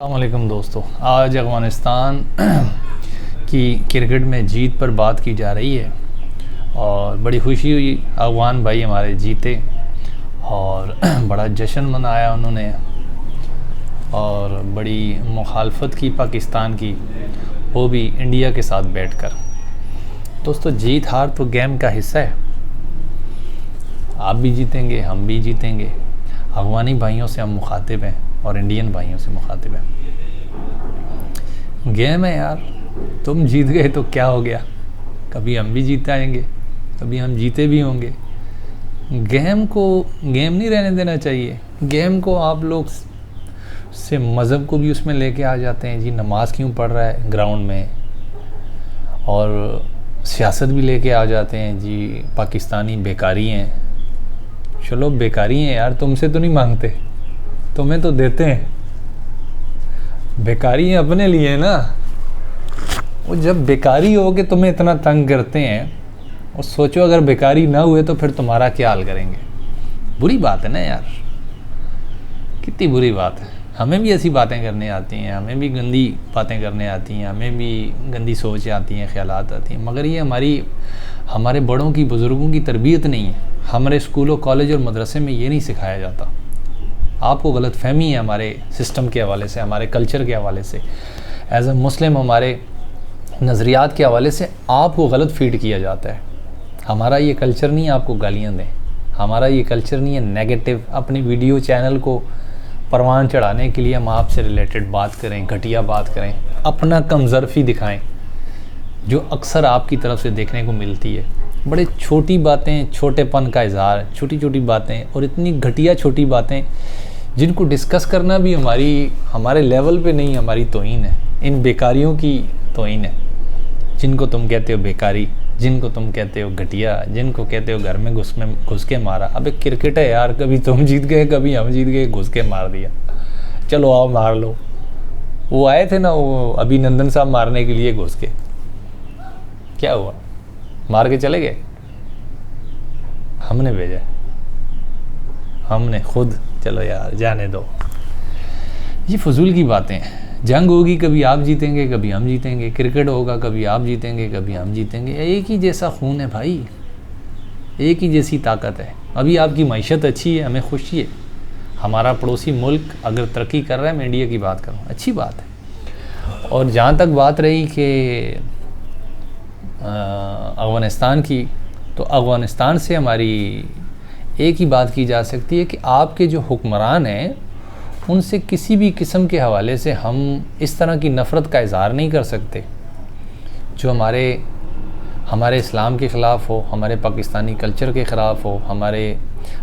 अस्सलामुअलैकुम दोस्तों, आज अफ़गानिस्तान की क्रिकेट में जीत पर बात की जा रही है और बड़ी खुशी हुई। अफ़गान भाई हमारे जीते और बड़ा जश्न मनाया उन्होंने और बड़ी मुखालफत की पाकिस्तान की, वो भी इंडिया के साथ बैठकर। दोस्तों, जीत हार तो गेम का हिस्सा है। आप भी जीतेंगे, हम भी जीतेंगे। अफ़गानी भाइयों से हम मुखातिब हैं और इंडियन भाइयों से मुखातिब हैं। गेम है यार, तुम जीत गए तो क्या हो गया, कभी हम भी जीत आएंगे, कभी हम जीते भी होंगे। गेम को गेम नहीं रहने देना चाहिए। गेम को आप लोग से मज़हब को भी उसमें लेके आ जाते हैं जी, नमाज क्यों पढ़ रहा है ग्राउंड में, और सियासत भी लेके आ जाते हैं जी, पाकिस्तानी बेकारी हैं। चलो बेकारी हैं यार, तुमसे तो नहीं मांगते, तुम्हें तो देते हैं। बेकारी हैं अपने लिए ना। वो जब बेकारी हो के तुम्हें इतना तंग करते हैं, और सोचो अगर बेकारी ना हुए तो फिर तुम्हारा क्या हाल करेंगे। बुरी बात है ना यार, कितनी बुरी बात है। हमें भी ऐसी बातें करने आती हैं, हमें भी गंदी बातें करने आती हैं, हमें भी गंदी सोच आती हैं, ख्यालात आती हैं, मगर ये हमारे बड़ों की, बुज़ुर्गों की तरबियत नहीं है। हमारे स्कूलों, कॉलेज और मदरसे में ये नहीं सिखाया जाता। आपको गलत फहमी है हमारे सिस्टम के हवाले से, हमारे कल्चर के हवाले से, एज़ अ मुस्लिम हमारे नज़रियात के हवाले से आपको गलत फीड किया जाता है। हमारा ये कल्चर नहीं है आपको गालियाँ दें, हमारा ये कल्चर नहीं है नेगेटिव अपनी वीडियो चैनल को परवान चढ़ाने के लिए हम आपसे रिलेटेड बात करें, घटिया बात करें, अपना कमज़रफ़ी दिखाएं, जो अक्सर आपकी तरफ से देखने को मिलती है। बड़े छोटी बातें, छोटेपन का इज़हार, छोटी छोटी बातें और इतनी घटिया छोटी बातें जिनको डिस्कस करना भी हमारे लेवल पे नहीं, हमारी तौहीन है। इन बेकारियों की तौहीन है, जिनको तुम कहते हो बेकारी, जिनको तुम कहते हो घटिया, जिनको कहते हो घर में घुस के मारा। अबे क्रिकेट है यार, कभी तुम जीत गए, कभी हम जीत गए, घुस के मार दिया, चलो आओ मार लो। वो आए थे ना, वो अभिनंदन साहब मारने के लिए घुस के, क्या हुआ, मार के चले गए। हमने भेजा, हमने खुद, चलो यार जाने दो। ये फजूल की बातें हैं। जंग होगी, कभी आप जीतेंगे, कभी हम जीतेंगे। क्रिकेट होगा, कभी आप जीतेंगे, कभी हम जीतेंगे। एक ही जैसा खून है भाई, एक ही जैसी ताकत है। अभी आपकी मईशत अच्छी है, हमें खुशी है। हमारा पड़ोसी मुल्क अगर तरक्की कर रहा है, मैं इंडिया की बात करूँ, अच्छी बात है। और जहाँ तक बात रही कि अफ़गानिस्तान की, तो अफ़गानिस्तान से हमारी एक ही बात की जा सकती है कि आपके जो हुक्मरान हैं, उनसे किसी भी किस्म के हवाले से हम इस तरह की नफ़रत का इज़हार नहीं कर सकते जो हमारे इस्लाम के ख़िलाफ़ हो, हमारे पाकिस्तानी कल्चर के ख़िलाफ़ हो, हमारे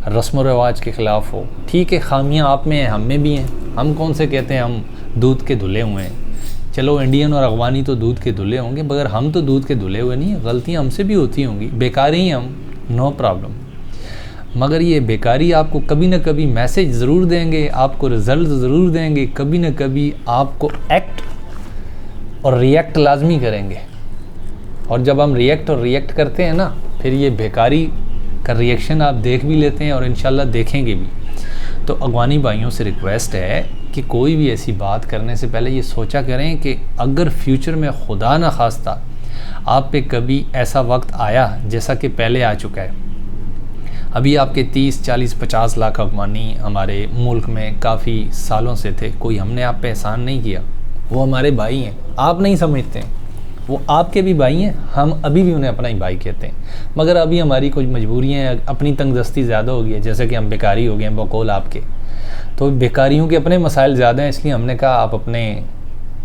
रस्म व रिवाज के ख़िलाफ़ हो। ठीक है, खामियां आप में हैं, हम में भी हैं। हम कौन से कहते हैं हम दूध के धुले हुए हैं। चलो इंडियन और अफ़गानी तो दूध के धुले होंगे, मगर हम तो दूध के धुले हुए नहीं हैं। गलतियाँ हमसे भी होती होंगी, बेकारी ही हम, नो प्रॉब्लम। मगर ये बेकारी आपको कभी ना कभी मैसेज ज़रूर देंगे, आपको रिज़ल्ट ज़रूर देंगे, कभी ना कभी आपको एक्ट और रिएक्ट लाजमी करेंगे। और जब हम रिएक्ट करते हैं ना, फिर ये बेकारी का रिएक्शन आप देख भी लेते हैं और इंशाल्लाह देखेंगे भी। तो अफ़गानी भाइयों से रिक्वेस्ट है कि कोई भी ऐसी बात करने से पहले ये सोचा करें कि अगर फ्यूचर में खुदा न खास्ता आप पे कभी ऐसा वक्त आया, जैसा कि पहले आ चुका है। अभी आपके 30, 40, 50 लाख अफ़गानी हमारे मुल्क में काफ़ी सालों से थे। कोई हमने आप पे एहसान नहीं किया, वो हमारे भाई हैं। आप नहीं समझते हैं, वो आपके भी भाई हैं, हम अभी भी उन्हें अपना ही भाई कहते हैं। मगर अभी हमारी कुछ मजबूरियाँ, अपनी तंगदस्ती ज़्यादा हो गई है, जैसे कि हम बेकारी हो गए हैं बकौल आपके। तो बेकारियों के अपने मसाइल ज़्यादा हैं, इसलिए हमने कहा आप अपने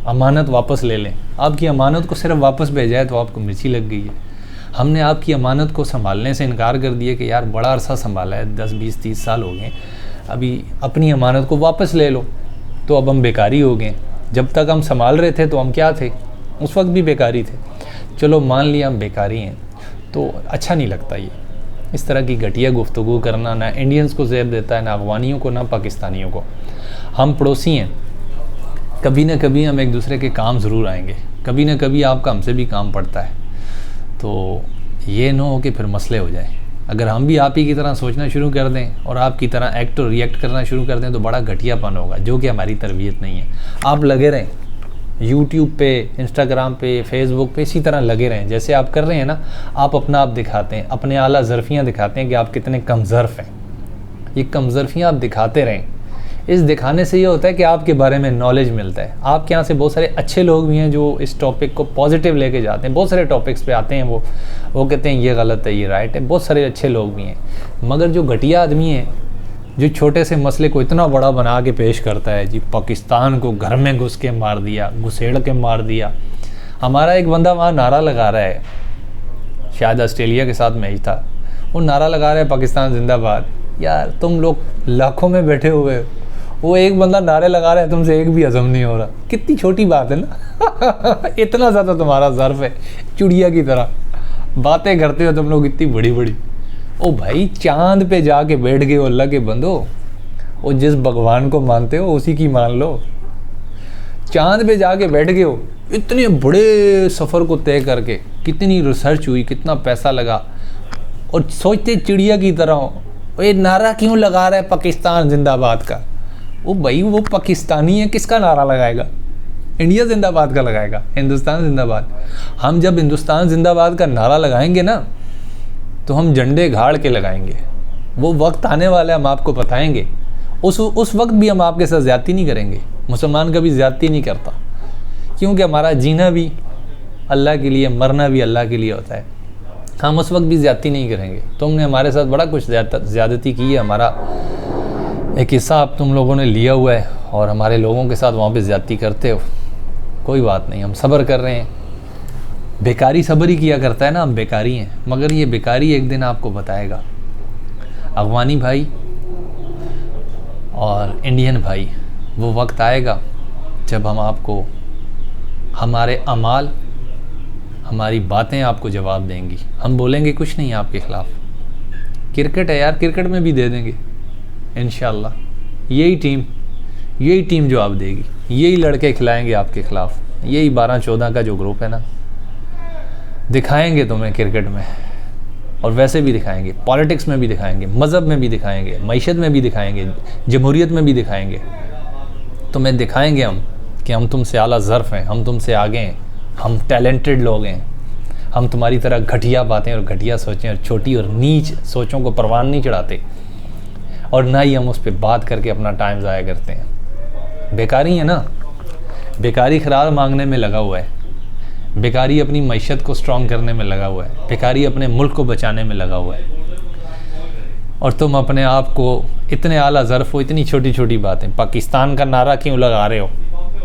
अमानत वापस ले लें। आपकी अमानत को सिर्फ वापस भेजा है तो आपको मिर्ची लग गई है। हमने आपकी अमानत को संभालने से इनकार कर दिया कि यार बड़ा अरसा संभाला है, 10, 20, 30 साल हो गए, अभी अपनी अमानत को वापस ले लो। तो अब हम बेकारी हो गए। जब तक हम संभाल रहे थे तो हम क्या थे, उस वक्त भी बेकारी थे। चलो मान लिया हम बेकारी हैं, तो अच्छा नहीं लगता ये इस तरह की घटिया गुफ्तगू करना। ना इंडियंस को ज़ेब देता है, ना अफ़गानियों को, ना पाकिस्तानियों को। हम पड़ोसी हैं, कभी ना कभी हम एक दूसरे के काम ज़रूर आएंगे, कभी ना कभी आपका हमसे भी काम पड़ता है। तो ये न हो कि फिर मसले हो जाए। अगर हम भी आप ही की तरह सोचना शुरू कर दें और आपकी तरह एक्ट और रिएक्ट करना शुरू कर दें तो बड़ा घटियापन होगा, जो कि हमारी तरबियत नहीं है। आप लगे रहें यूट्यूब पे, इंस्टाग्राम पे, फेसबुक पे, इसी तरह लगे रहें जैसे आप कर रहे हैं ना। आप अपना आप दिखाते हैं, अपने आला ज़र्फ़ियाँ दिखाते हैं कि आप कितने कम ज़र्फ़ हैं। ये कम ज़र्फ़ियाँ आप दिखाते रहें। इस दिखाने से ये होता है कि आपके बारे में नॉलेज मिलता है। आपके यहाँ से बहुत सारे अच्छे लोग भी हैं जो इस टॉपिक को पॉजिटिव लेके जाते हैं। बहुत सारे टॉपिक्स पे आते हैं, वो कहते हैं ये गलत है, ये राइट है। बहुत सारे अच्छे लोग भी हैं, मगर जो घटिया आदमी है, जो छोटे से मसले को इतना बड़ा बना के पेश करता है, जी पाकिस्तान को घर में घुस के मार दिया, घुसेड़ के मार दिया। हमारा एक बंदा वहाँ नारा लगा रहा है, शायद ऑस्ट्रेलिया के साथ मैच था, वो नारा लगा रहा है पाकिस्तान जिंदाबाद। यार तुम लोग लाखों में बैठे हुए हो, वो एक बंदा नारे लगा रहा है, तुमसे एक भी हजम नहीं हो रहा। कितनी छोटी बात है ना। इतना ज़्यादा तुम्हारा ज़र्फ है, चिड़िया की तरह बातें करते हो तुम लोग इतनी बड़ी बड़ी। ओ भाई, चांद पे जाके बैठ गए हो अल्लाह के बंदो, वो जिस भगवान को मानते हो उसी की मान लो। चांद पे जाके बैठ गए हो, इतने बड़े सफ़र को तय करके, कितनी रिसर्च हुई, कितना पैसा लगा, और सोचते चिड़िया की तरह हो। ये नारा क्यों लगा रहा है पाकिस्तान जिंदाबाद का? वो भाई वो पाकिस्तानी है, किसका नारा लगाएगा? इंडिया जिंदाबाद का लगाएगा, हिंदुस्तान जिंदाबाद। हम जब हिंदुस्तान जिंदाबाद का नारा लगाएंगे ना, तो हम झंडे गाड़ के लगाएंगे। वो वक्त आने वाला है, हम आपको बताएंगे। उस वक्त भी हम आपके साथ ज़्यादती नहीं करेंगे। मुसलमान कभी ज़्यादती नहीं करता, क्योंकि हमारा जीना भी अल्लाह के लिए, मरना भी अल्लाह के लिए होता है। हम उस वक्त भी ज़्यादती नहीं करेंगे। तुमने हमारे साथ बड़ा कुछ ज़्यादती की है, हमारा एक हिस्सा आप तुम लोगों ने लिया हुआ है और हमारे लोगों के साथ वहाँ पे ज़्यादती करते हो। कोई बात नहीं, हम सब्र कर रहे हैं। बेकारी सब्र ही किया करता है ना, हम बेकारी हैं, मगर ये बेकारी एक दिन आपको बताएगा। अफगानी भाई और इंडियन भाई, वो वक्त आएगा जब हम आपको, हमारे अमाल, हमारी बातें आपको जवाब देंगी। हम बोलेंगे कुछ नहीं आपके ख़िलाफ़। क्रिकेट है यार, क्रिकेट में भी दे देंगे इंशाल्लाह। यही टीम जो आप देगी, यही लड़के खिलाएंगे आपके ख़िलाफ़। यही 12-14 का जो ग्रुप है ना, दिखाएंगे तुम्हें क्रिकेट में, और वैसे भी दिखाएंगे, पॉलिटिक्स में भी दिखाएंगे, मज़हब में भी दिखाएंगे, मईशत में भी दिखाएंगे, जमहूरियत में भी दिखाएंगे। तुम्हें दिखाएंगे हम कि हम तुमसे आला ज़र्फ़ हैं, हम तुमसे आगे हैं, हम टैलेंटेड लोग हैं। हम तुम्हारी तरह घटिया बातें और घटिया सोचें और छोटी और नीच सोचों को परवान नहीं चढ़ाते, और ना ही हम उस पर बात करके अपना टाइम ज़ाया करते हैं। बेकारी है ना, बेकारी खरार मांगने में लगा हुआ है, बेकारी अपनी मईशत को स्ट्रॉन्ग करने में लगा हुआ है, बेकारी अपने मुल्क को बचाने में लगा हुआ है, और तुम अपने आप को इतने आला ज़र्फ़ हो, इतनी छोटी छोटी बातें। पाकिस्तान का नारा क्यों लगा रहे हो?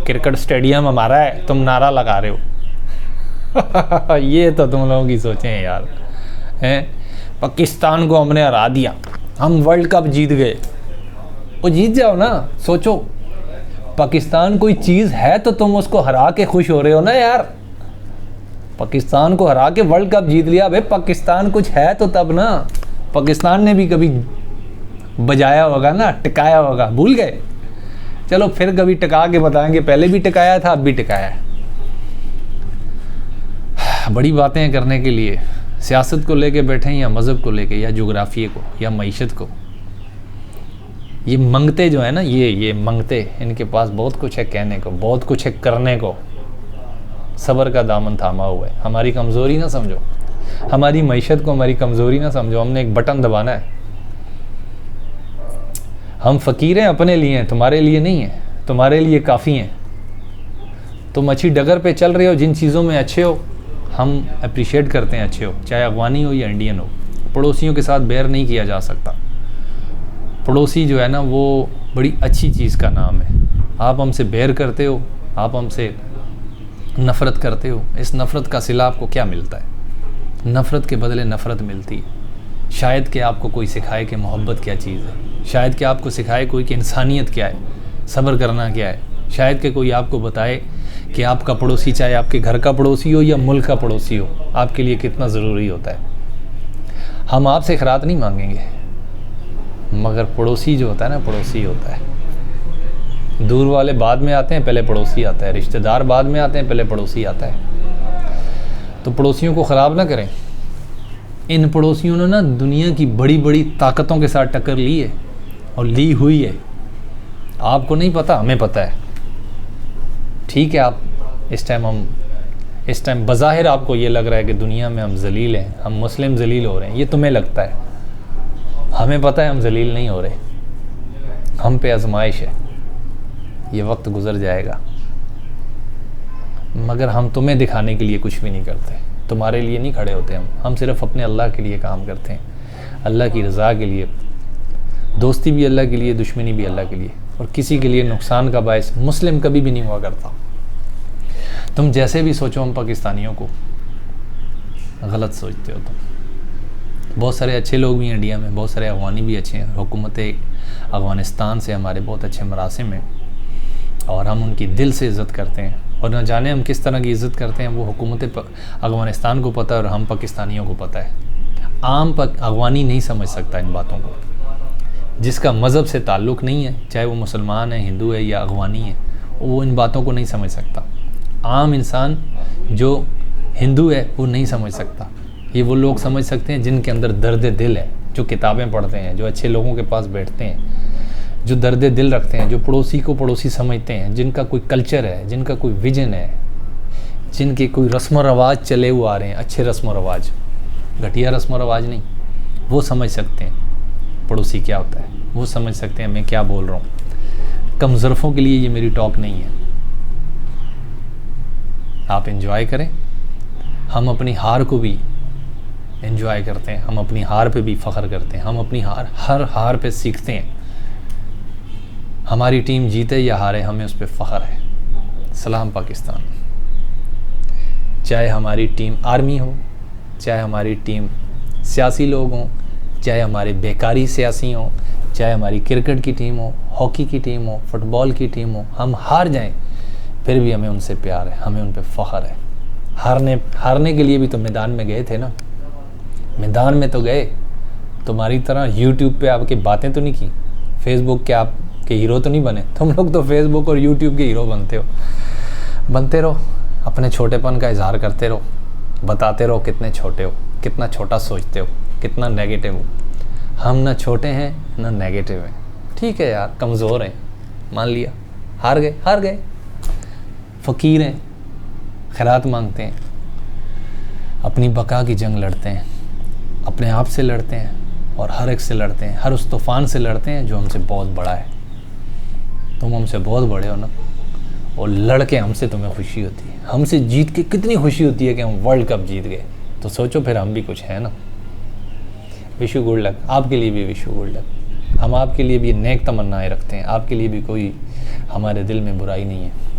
क्रिकेट स्टेडियम हमारा है, तुम नारा लगा रहे हो। ये तो तुम लोगों की सोचें हैं यार, हैं? पाकिस्तान को हमने हरा दिया, हम वर्ल्ड कप जीत गए। वो जीत जाओ ना, सोचो पाकिस्तान कोई चीज़ है तो तुम उसको हरा के खुश हो रहे हो ना यार। पाकिस्तान को हरा के वर्ल्ड कप जीत लिया, भाई पाकिस्तान कुछ है तो तब ना। पाकिस्तान ने भी कभी बजाया होगा ना, टिकाया होगा, भूल गए? चलो फिर कभी टिका के बताएंगे, पहले भी टिकाया था, अब भी टिकाया है। बड़ी बातें करने के लिए सियासत को लेके बैठे हैं, या मज़हब को लेके, या जोग्राफिए को, या मईशत को। ये मंगते जो है ना, ये मंगते, इनके पास बहुत कुछ है कहने को, बहुत कुछ है करने को। सब्र का दामन थामा हुआ है। हमारी कमज़ोरी ना समझो, हमारी मईशत को हमारी कमज़ोरी ना समझो। हमने एक बटन दबाना है। हम फ़कीर हैं, अपने लिए हैं, तुम्हारे लिए नहीं है। तुम्हारे लिए काफ़ी हैं। तुम अच्छी डगर पे चल रहे हो, जिन चीज़ों में अच्छे हो हम अप्रिशिएट करते हैं, अच्छे हो, चाहे अफगानी हो या इंडियन हो। पड़ोसियों के साथ बैर नहीं किया जा सकता। पड़ोसी जो है ना, वो बड़ी अच्छी चीज़ का नाम है। आप हमसे बैर करते हो, आप हमसे नफ़रत करते हो, इस नफ़रत का सिला आपको क्या मिलता है? नफ़रत के बदले नफ़रत मिलती है। शायद कि आपको कोई सिखाए कि मोहब्बत क्या चीज़ है, शायद कि आपको सिखाए कोई कि इंसानियत क्या है, सब्र करना क्या है। शायद कि कोई आपको बताए कि आपका पड़ोसी, चाहे आपके घर का पड़ोसी हो या मुल्क का पड़ोसी हो, आपके लिए कितना ज़रूरी होता है। हम आपसे खैरात नहीं मांगेंगे, मगर पड़ोसी जो होता है ना, पड़ोसी होता है। दूर वाले बाद में आते हैं, पहले पड़ोसी आता है। रिश्तेदार बाद में आते हैं, पहले पड़ोसी आता है। तो पड़ोसियों को ख़राब ना करें, इन पड़ोसियों ने ना दुनिया की बड़ी बड़ी ताकतों के साथ टक्कर ली है और ली हुई है। आपको नहीं पता, हमें पता है। ठीक है, आप इस टाइम बज़ाहिर आपको ये लग रहा है कि दुनिया में हम जलील हैं, हम मुस्लिम जलील हो रहे हैं, ये तुम्हें लगता है। हमें पता है हम जलील नहीं हो रहे, हम पे आजमाइश है, ये वक्त गुजर जाएगा। मगर हम तुम्हें दिखाने के लिए कुछ भी नहीं करते, तुम्हारे लिए नहीं खड़े होते हम सिर्फ अपने अल्लाह के लिए काम करते हैं, अल्लाह की रज़ा के लिए। दोस्ती भी अल्लाह के लिए, दुश्मनी भी अल्लाह के लिए, और किसी के लिए नुकसान का बायस मुस्लिम कभी भी नहीं हुआ करता। तुम जैसे भी सोचो हम पाकिस्तानियों को, गलत सोचते हो तुम। बहुत सारे अच्छे लोग भी हैं इंडिया में, बहुत सारे अफ़गानी भी अच्छे हैं। हुकूमत अफ़गानिस्तान से हमारे बहुत अच्छे मरासिम हैं और हम उनकी दिल से इज़्ज़त करते हैं। और न जाने हम किस तरह की इज़्ज़त करते हैं, वो हुकूमत अफ़गानिस्तान को पता है और हम पाकिस्तानियों को पता है। आम अफ़गानी नहीं समझ सकता इन बातों को। जिसका मज़हब से ताल्लुक़ नहीं है, चाहे वो मुसलमान है, हिंदू है या अफ़गानी है, वो इन बातों को नहीं समझ सकता। आम इंसान जो हिंदू है वो नहीं समझ सकता। ये वो लोग समझ सकते हैं जिनके अंदर दर्द दिल है, जो किताबें पढ़ते हैं, जो अच्छे लोगों के पास बैठते हैं, जो दर्द दिल रखते हैं, जो पड़ोसी को पड़ोसी समझते हैं, जिनका कोई कल्चर है, जिनका कोई विजन है, जिनके कोई रस्म व रवाज चले हुए आ रहे हैं, अच्छे रस्म व रवाज, घटिया रस्म व रवाज नहीं। वो समझ सकते हैं पड़ोसी क्या होता है, वो समझ सकते हैं मैं क्या बोल रहा हूँ। कम ज़रफ़ों के लिए ये मेरी टॉक नहीं है। आप एंजॉय करें, हम अपनी हार को भी एंजॉय करते हैं, हम अपनी हार पे भी फ़ख्र करते हैं, हम अपनी हर हार पे सीखते हैं। हमारी टीम जीते या हारे, हमें उस पर फ़ख्र है। सलाम पाकिस्तान। चाहे हमारी टीम आर्मी हो, चाहे हमारी टीम सियासी लोग हों, चाहे हमारे बेकारी सियासी हों, चाहे हमारी क्रिकेट की टीम हो, हॉकी की टीम हो, फुटबॉल की टीम हो, हम हार जाएं फिर भी हमें उनसे प्यार है, हमें उन पर फ़ख्र है। हारने के लिए भी तो मैदान में गए थे ना, मैदान में तो गए। तुम्हारी तरह यूट्यूब पे आपकी बातें तो नहीं की, फेसबुक के आपके हीरो तो नहीं बने। तुम लोग तो फेसबुक और यूट्यूब के हीरो बनते रहो, अपने छोटेपन का इजहार करते रहो, बताते रहो कितने छोटे हो, कितना छोटा सोचते हो, कितना नेगेटिव हो। हम ना छोटे हैं ना नेगेटिव हैं। ठीक है यार, कमज़ोर हैं, मान लिया, हार गए। फ़कीर हैं, खैरात मांगते हैं, अपनी बका की जंग लड़ते हैं, अपने आप से लड़ते हैं और हर एक से लड़ते हैं, हर उस तूफ़ान से लड़ते हैं जो हमसे बहुत बड़ा है। तुम हमसे बहुत बड़े हो ना, और लड़ के हमसे तुम्हें खुशी होती है, हमसे जीत के कितनी खुशी होती है कि हम वर्ल्ड कप जीत गए। तो सोचो फिर हम भी कुछ है ना। विश यू गुड लक, आपके लिए भी विश यू गुड लक। हम आपके लिए भी नेक तमन्नाएं रखते हैं, आपके लिए भी कोई हमारे दिल में बुराई नहीं है।